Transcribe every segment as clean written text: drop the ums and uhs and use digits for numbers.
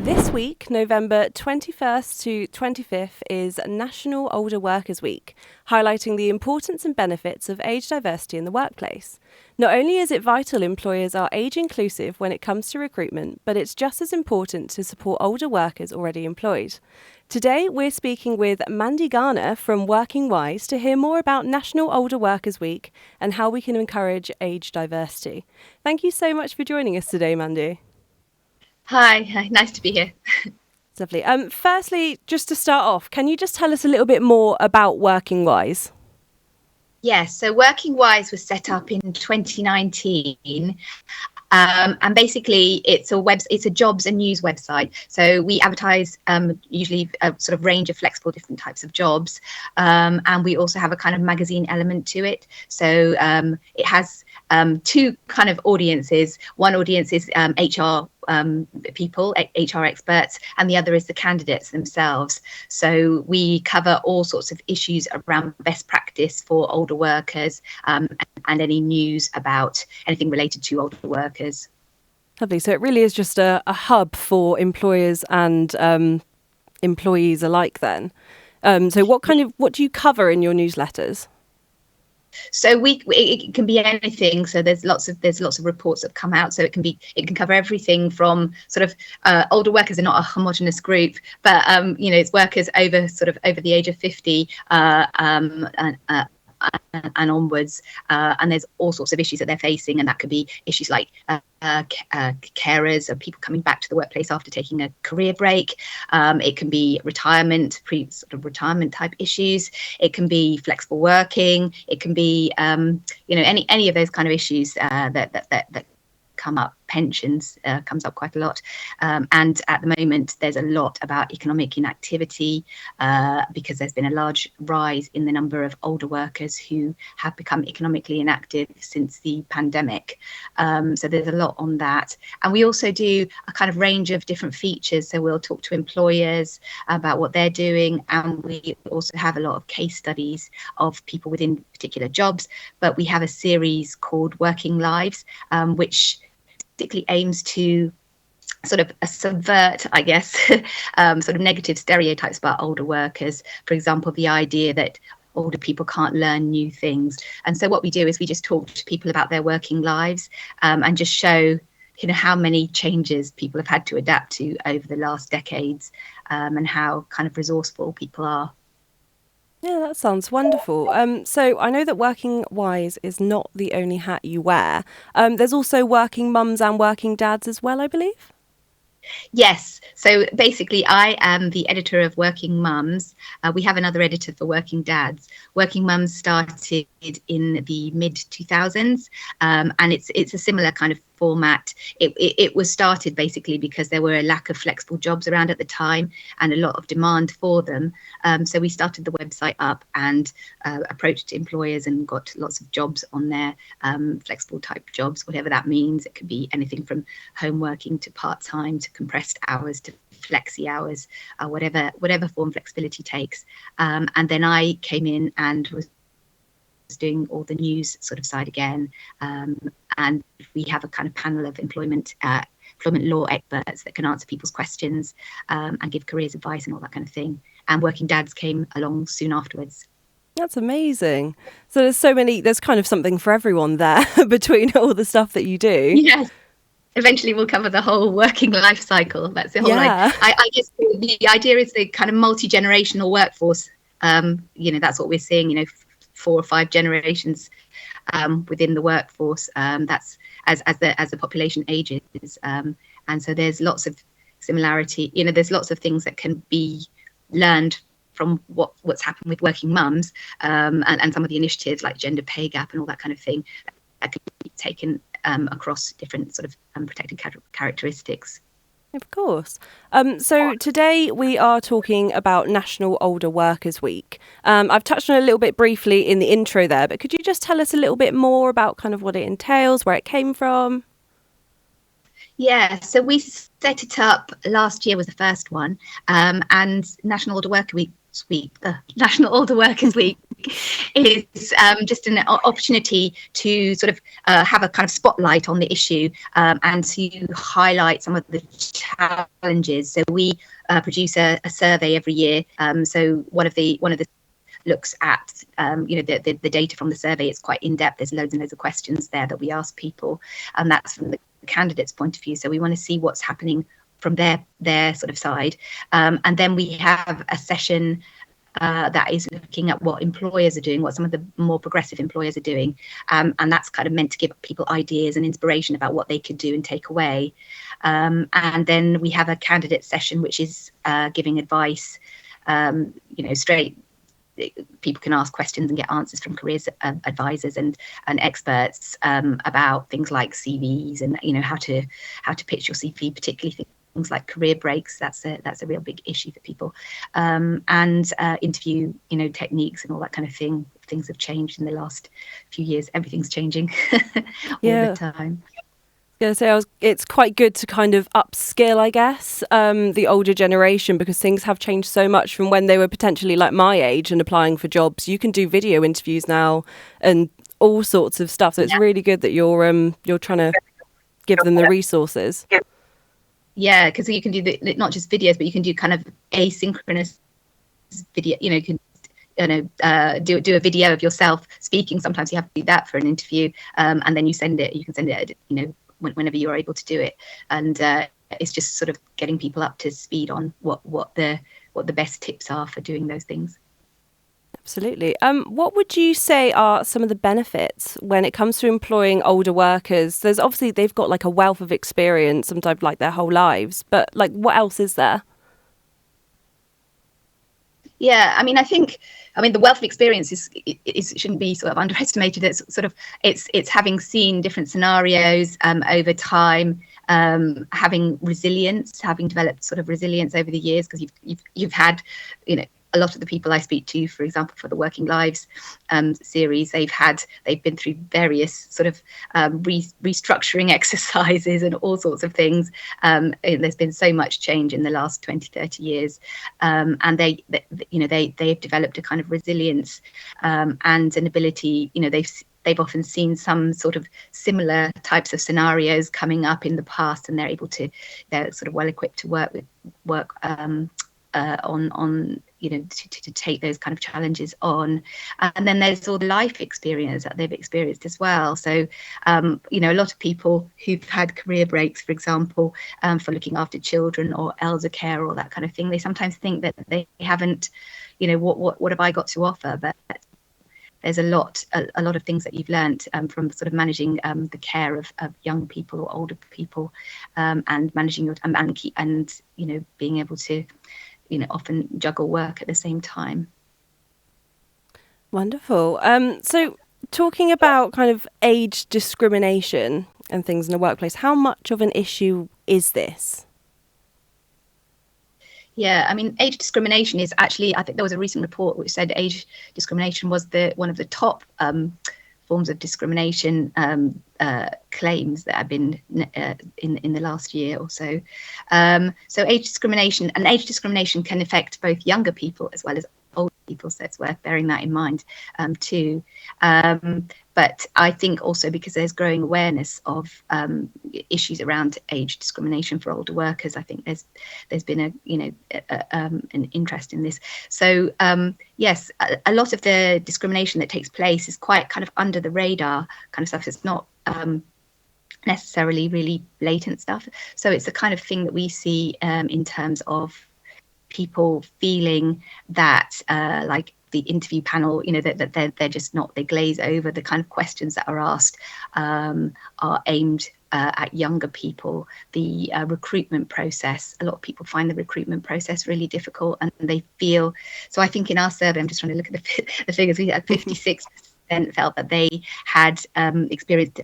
This week, November 21st to 25th, is National Older Workers Week, highlighting the importance and benefits of age diversity in the workplace. Not only is it vital employers are age inclusive when it comes to recruitment, but it's just as important to support older workers already employed. Today, we're speaking with Mandy Garder from Working Wise to hear more about National Older Workers Week and how we can encourage age diversity. Thank you so much for joining us today, Mandy. Hi, nice to be here. Lovely. Firstly, just to start off, can you just tell us a little bit more about Working Wise? Yes, so Working Wise was set up in 2019. And basically, it's a jobs and news website. So we advertise usually a sort of range of flexible different types of jobs, and we also have a kind of magazine element to it. So it has two kind of audiences. One audience is HR people, HR experts, and the other is the candidates themselves. So we cover all sorts of issues around best practice for older workers, and any news about anything related to older workers. Lovely. So it really is just a hub for employers and employees alike then. So what do you cover in your newsletters? So it can be anything. So there's lots of reports that come out. So it can cover everything from sort of older workers are not a homogenous group, but it's workers over the age of 50 and onwards, and there's all sorts of issues that they're facing, and that could be issues like carers or people coming back to the workplace after taking a career break. It can be retirement type issues. It can be flexible working. It can be any of those kind of issues that come up. Pensions comes up quite a lot, and at the moment there's a lot about economic inactivity because there's been a large rise in the number of older workers who have become economically inactive since the pandemic. So there's a lot on that, and we also do a kind of range of different features. So we'll talk to employers about what they're doing, and we also have a lot of case studies of people within particular jobs. But we have a series called Working Lives, which basically aims to sort of subvert, I guess, sort of negative stereotypes about older workers. For example, the idea that older people can't learn new things. And so what we do is we just talk to people about their working lives, and just show how many changes people have had to adapt to over the last decades, and how kind of resourceful people are. Yeah, that sounds wonderful. So I know that Working Wise is not the only hat you wear. There's also working mums and working dads as well, I believe. Yes. So basically, I am the editor of Working Mums. We have another editor for Working Dads. Working Mums started in the mid 2000s, and it's a similar kind of format. It was started basically because there were a lack of flexible jobs around at the time and a lot of demand for them. So we started the website up and approached employers and got lots of jobs on there, flexible type jobs, whatever that means. It could be anything from home working to part-time to compressed hours to flexi hours, whatever form flexibility takes. And then I came in and was doing all the news sort of side again, and we have a kind of panel of employment law experts that can answer people's questions, and give careers advice and all that kind of thing. And Working Dads came along soon afterwards. That's amazing. So there's kind of something for everyone there between all the stuff that you do. Yes. Eventually we'll cover the whole working life cycle. That's the whole I guess the idea is the kind of multi-generational workforce. That's what we're seeing, 4 or 5 generations within the workforce. That's as the population ages, and so there's lots of similarity. There's lots of things that can be learned from what's happened with working mums, and some of the initiatives like gender pay gap and all that kind of thing that can be taken across different sort of protected characteristics. Of course. So today we are talking about National Older Workers Week. I've touched on it a little bit briefly in the intro there, but could you just tell us a little bit more about kind of what it entails, where it came from? Yeah, so we set it up last year was the first one, and National Older Workers Week is just an opportunity to sort of have a kind of spotlight on the issue, and to highlight some of the challenges. So we produce a survey every year. So one of the looks at the data from the survey. It's quite in depth. There's loads and loads of questions there that we ask people, and that's from the candidate's point of view. So we want to see what's happening from their sort of side, and then we have a session that is looking at what employers are doing, what some of the more progressive employers are doing, and that's kind of meant to give people ideas and inspiration about what they could do and take away. And then we have a candidate session, which is giving advice, straight. People can ask questions and get answers from careers advisors and experts about things like CVs and how to pitch your CV, particularly things like career breaks. That's a real big issue for people, and interview techniques and all that kind of thing. Things have changed in the last few years. Everything's changing all the time. It's quite good to kind of upskill, I guess, the older generation, because things have changed so much from when they were potentially like my age and applying for jobs. You can do video interviews now and all sorts of stuff. So it's really good that you're trying to give them the resources. Yeah, because you can do not just videos, but you can do kind of asynchronous video. You can do a video of yourself speaking. Sometimes you have to do that for an interview, and then you can send it whenever you're able to do it, and it's just sort of getting people up to speed on what the best tips are for doing those things. Absolutely. What would you say are some of the benefits when it comes to employing older workers? There's obviously they've got like a wealth of experience, sometimes like their whole lives, but like what else is there? Yeah, I think the wealth of experience is shouldn't be sort of underestimated. It's having seen different scenarios over time, having resilience, having developed sort of resilience over the years, because you've had a lot of the people I speak to, for example, for the Working Lives series, they've been through various sort of restructuring exercises and all sorts of things. There's been so much change in the last 20, 30 years, and they've developed a kind of resilience and an ability. They've often seen some sort of similar types of scenarios coming up in the past, and they're sort of well equipped to work on to take those kind of challenges on. And then there's all the life experience that they've experienced as well. So a lot of people who've had career breaks, for example, for looking after children or elder care or that kind of thing, they sometimes think that they haven't, what have I got to offer? But there's a lot of things that you've learnt from sort of managing the care of young people or older people, and managing your and being able to often juggle work at the same time. Wonderful. So talking about kind of age discrimination and things in the workplace, how much of an issue is this? Yeah, age discrimination is actually, I think there was a recent report which said age discrimination was one of the top forms of discrimination claims that have been in the last year or so. So age discrimination can affect both younger people as well as older people, so it's worth bearing that in mind too. But I think also because there's growing awareness of issues around age discrimination for older workers, I think there's been an interest in this. So yes, a lot of the discrimination that takes place is quite kind of under the radar kind of stuff. It's not necessarily really blatant stuff. So it's the kind of thing that we see in terms of people feeling that like the interview panel, that they're just not, they glaze over. The kind of questions that are asked are aimed at younger people. The recruitment process, a lot of people find the recruitment process really difficult, and they feel, so I think in our survey, I'm just trying to look at the figures, we had 56% felt that they had experienced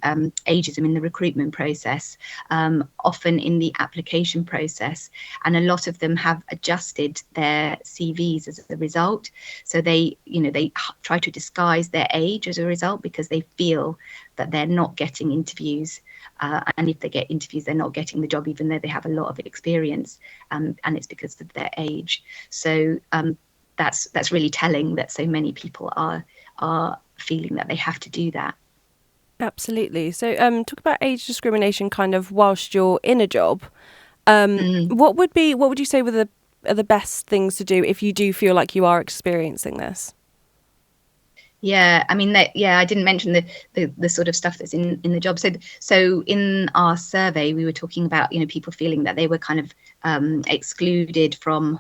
ageism in the recruitment process, often in the application process, and a lot of them have adjusted their CVs as a result. So they try to disguise their age as a result, because they feel that they're not getting interviews, and if they get interviews, they're not getting the job, even though they have a lot of experience, and it's because of their age. So that's really telling that so many people are feeling that they have to do that. Absolutely. So talk about age discrimination kind of whilst you're in a job. Mm. What would you say are the best things to do if you do feel like you are experiencing this? Yeah, I mean that. Yeah, I didn't mention the sort of stuff that's in the job. So in our survey, we were talking about people feeling that they were kind of excluded from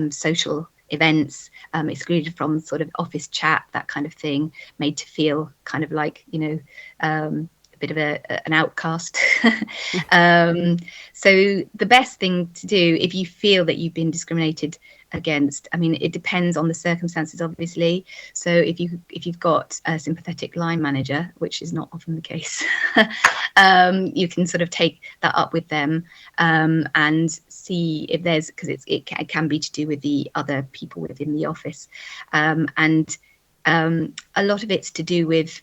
social events, excluded from sort of office chat, that kind of thing, made to feel kind of like a bit of an outcast. So the best thing to do if you feel that you've been discriminated against, I mean, it depends on the circumstances, obviously. So if you've got a sympathetic line manager, which is not often the case, you can sort of take that up with them and see if there's, because it can be to do with the other people within the office, and a lot of it's to do with,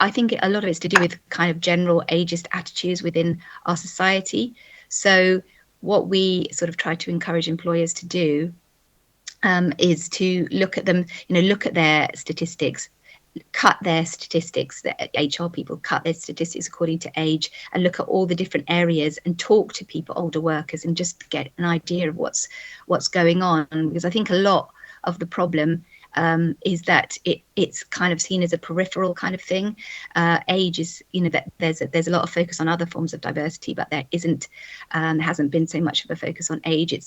I think a lot of it's to do with kind of general ageist attitudes within our society. So what we sort of try to encourage employers to do is to look at them, look at their statistics, cut their statistics, the HR people cut their statistics according to age, and look at all the different areas and talk to people, older workers, and just get an idea of what's going on. Because I think a lot of the problem is that it's kind of seen as a peripheral kind of thing. Age is, that there's a lot of focus on other forms of diversity, but there hasn't been so much of a focus on age.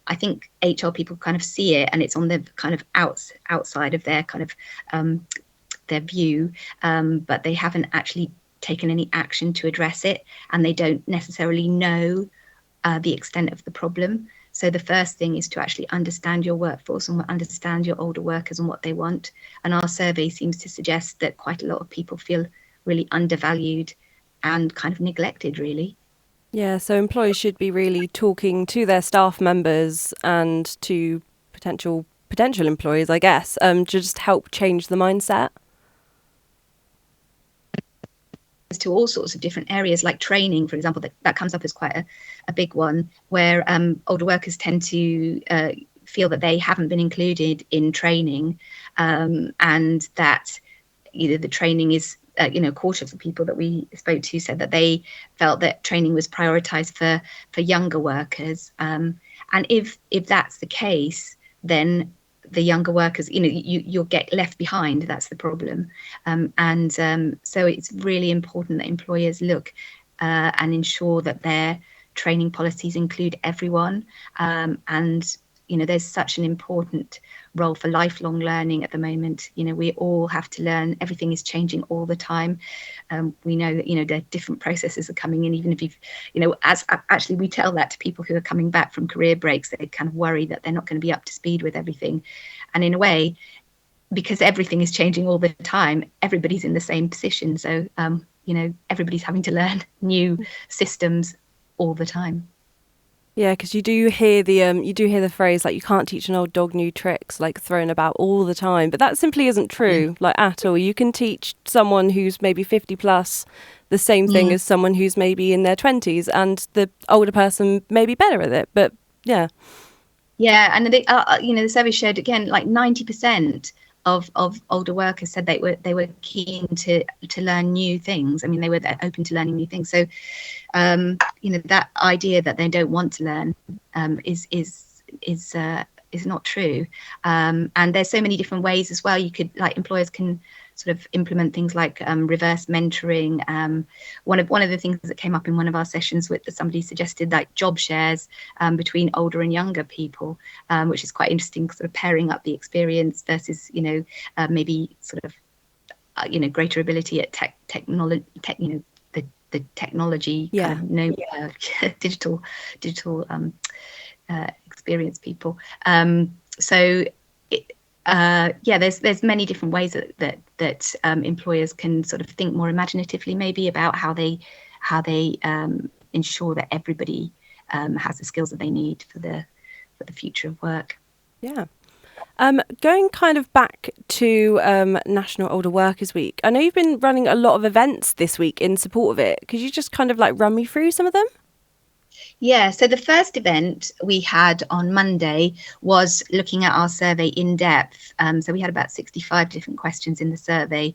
I think HR people kind of see it, and it's on the kind of outside of their kind of their view, but they haven't actually taken any action to address it, and they don't necessarily know the extent of the problem. So the first thing is to actually understand your workforce and understand your older workers and what they want. And our survey seems to suggest that quite a lot of people feel really undervalued and kind of neglected, really. Yeah, so employers should be really talking to their staff members and to potential employees, I guess, to just help change the mindset. To all sorts of different areas, like training, for example, that comes up as quite a big one, where older workers tend to feel that they haven't been included in training, and that the training is a quarter of the people that we spoke to said that they felt that training was prioritized for younger workers, and if that's the case, then the younger workers, you'll get left behind. That's the problem. So it's really important that employers look and ensure that their training policies include everyone. And there's such an important role for lifelong learning at the moment. We all have to learn. Everything is changing all the time. We know that the different processes are coming in, even if you've as actually we tell that to people who are coming back from career breaks. They kind of worry that they're not going to be up to speed with everything, and in a way, because everything is changing all the time, everybody's in the same position. So everybody's having to learn new systems all the time. Yeah, because you do hear the phrase like you can't teach an old dog new tricks, like thrown about all the time, but that simply isn't true, like at all. You can teach someone who's maybe 50 plus the same thing as someone who's maybe in their 20s, and the older person may be better at it. But yeah. Yeah, and the survey showed again, like 90% of older workers said they were keen to learn new things. I mean, they were open to learning new things. So, that idea that they don't want to learn is not true. And there's so many different ways as well. Employers can sort of implement things like reverse mentoring. One of the things that came up in one of our sessions with somebody suggested like job shares between older and younger people, which is quite interesting, sort of pairing up the experience versus maybe sort of greater ability at technology, the technology, Yeah. kind of digital experience people. There's many different ways that employers can sort of think more imaginatively, maybe, about how they ensure that everybody has the skills that they need for the future of work. Yeah. Going kind of back to National Older Workers Week, I know you've been running a lot of events this week in support of it. Could you just kind of like run me through some of them? Yeah, so the first event we had on Monday was looking at our survey in depth. So we had about 65 different questions in the survey.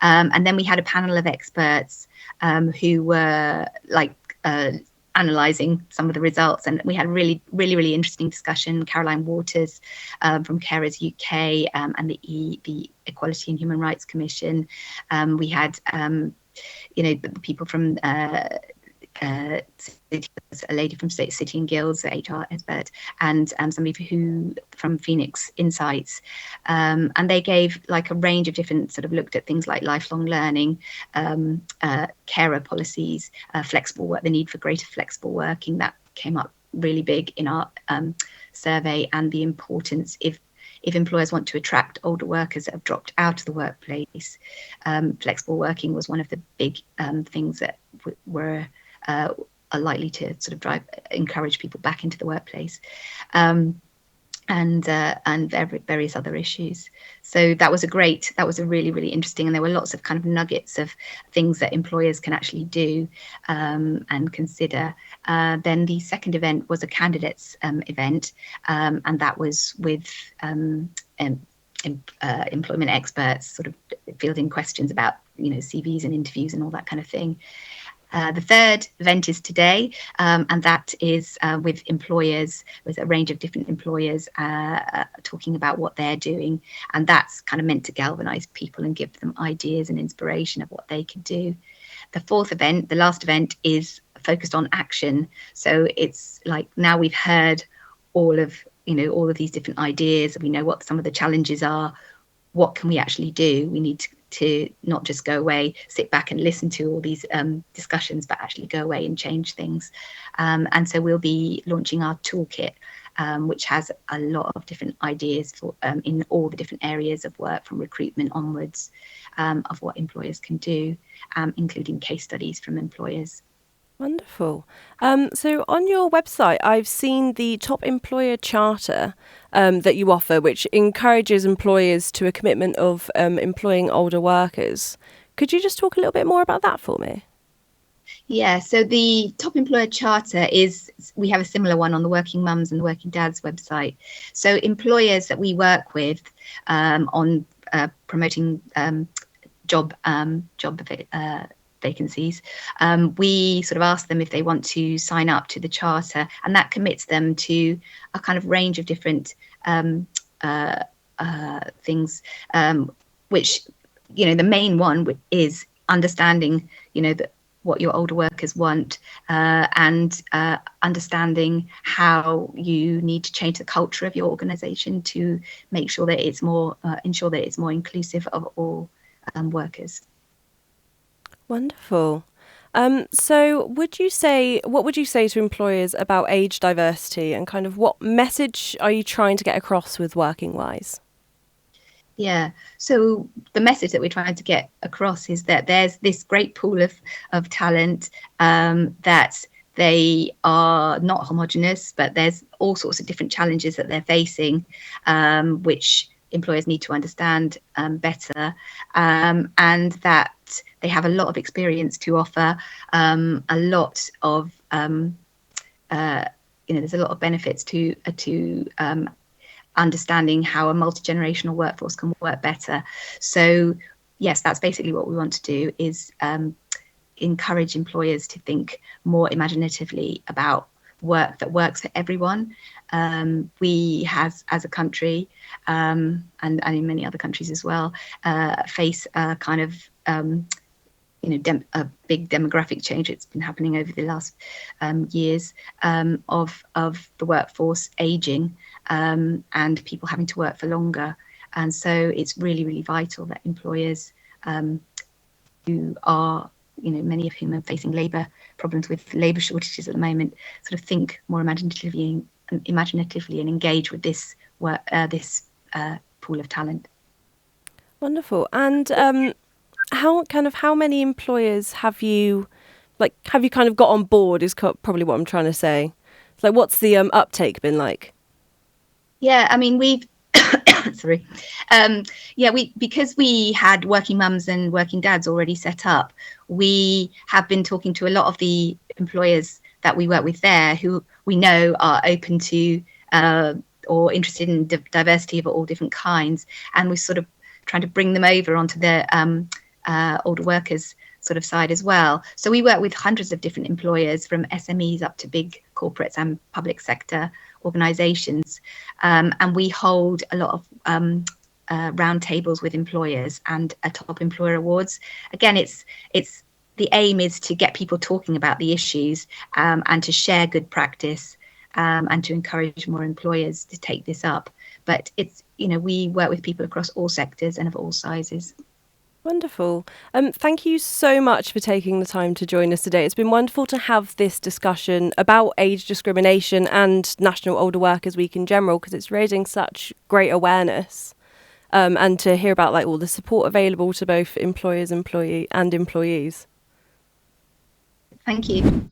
And then we had a panel of experts who were analysing some of the results, and we had a really interesting discussion. Caroline Waters from Carers UK and the Equality and Human Rights Commission. We had the people from a lady from State City and Guilds, the HR expert, and somebody from Phoenix Insights, and they gave like a range of different looked at things like lifelong learning, carer policies, flexible work, the need for greater flexible working. That came up really big in our survey, and the importance if employers want to attract older workers that have dropped out of the workplace. Flexible working was one of the big things that are likely to encourage people back into the workplace, and various other issues. So that was a really interesting, and there were lots of kind of nuggets of things that employers can actually do and consider. Then the second event was a candidates event, and that was with employment experts sort of fielding questions about CVs and interviews and all that kind of thing. The third event is today, and that is with employers, with a range of different employers talking about what they're doing, and that's kind of meant to galvanise people and give them ideas and inspiration of what they could do. The fourth event, the last event, is focused on action. So it's like now we've heard all of these different ideas, we know what some of the challenges are. What can we actually do? We need to not just go away, sit back and listen to all these discussions, but actually go away and change things. And so we'll be launching our toolkit, which has a lot of different ideas for in all the different areas of work, from recruitment onwards, of what employers can do, including case studies from employers. Wonderful. So on your website, I've seen the Top Employer Charter that you offer, which encourages employers to a commitment of employing older workers. Could you just talk a little bit more about that for me? Yeah, so the Top Employer Charter we have a similar one on the Working Mums and the Working Dads website. So employers that we work with on promoting job vacancies, we sort of ask them if they want to sign up to the charter, and that commits them to a kind of range of different things, which the main one is understanding what your older workers want, and understanding how you need to change the culture of your organisation to make sure that it's more ensure that it's more inclusive of all workers. Wonderful. So what would you say to employers about age diversity, and kind of what message are you trying to get across with Working Wise? Yeah, so the message that we're trying to get across is that there's this great pool of talent, that they are not homogenous, but there's all sorts of different challenges that they're facing, which employers need to understand better, and that they have a lot of experience to offer, a lot of there's a lot of benefits to understanding how a multi-generational workforce can work better. So yes, that's basically what we want to do, is encourage employers to think more imaginatively about work that works for everyone. We have, as a country, and in many other countries as well, face a kind of a big demographic change. It's been happening over the last years, of the workforce aging, and people having to work for longer. And so it's really vital that employers who are, many of whom are facing labour problems with labour shortages at the moment, sort of think more imaginatively and engage with this work, this pool of talent. Wonderful. And how many employers have you kind of got on board is probably what I'm trying to say. Like, what's the uptake been like? Yeah, I mean, we've sorry. Because we had Working Mums and Working Dads already set up, we have been talking to a lot of the employers that we work with there, who we know are open to or interested in diversity of all different kinds, and we're sort of trying to bring them over onto the older workers sort of side as well. So we work with hundreds of different employers, from SMEs up to big corporates and public sector organizations. And we hold a lot of round tables with employers and top employer awards. Again, it's the aim is to get people talking about the issues, and to share good practice, and to encourage more employers to take this up. But it's, we work with people across all sectors and of all sizes. Wonderful. Thank you so much for taking the time to join us today. It's been wonderful to have this discussion about age discrimination and National Older Workers Week in general, because it's raising such great awareness, and to hear about all the support available to both employers, and employees. Thank you.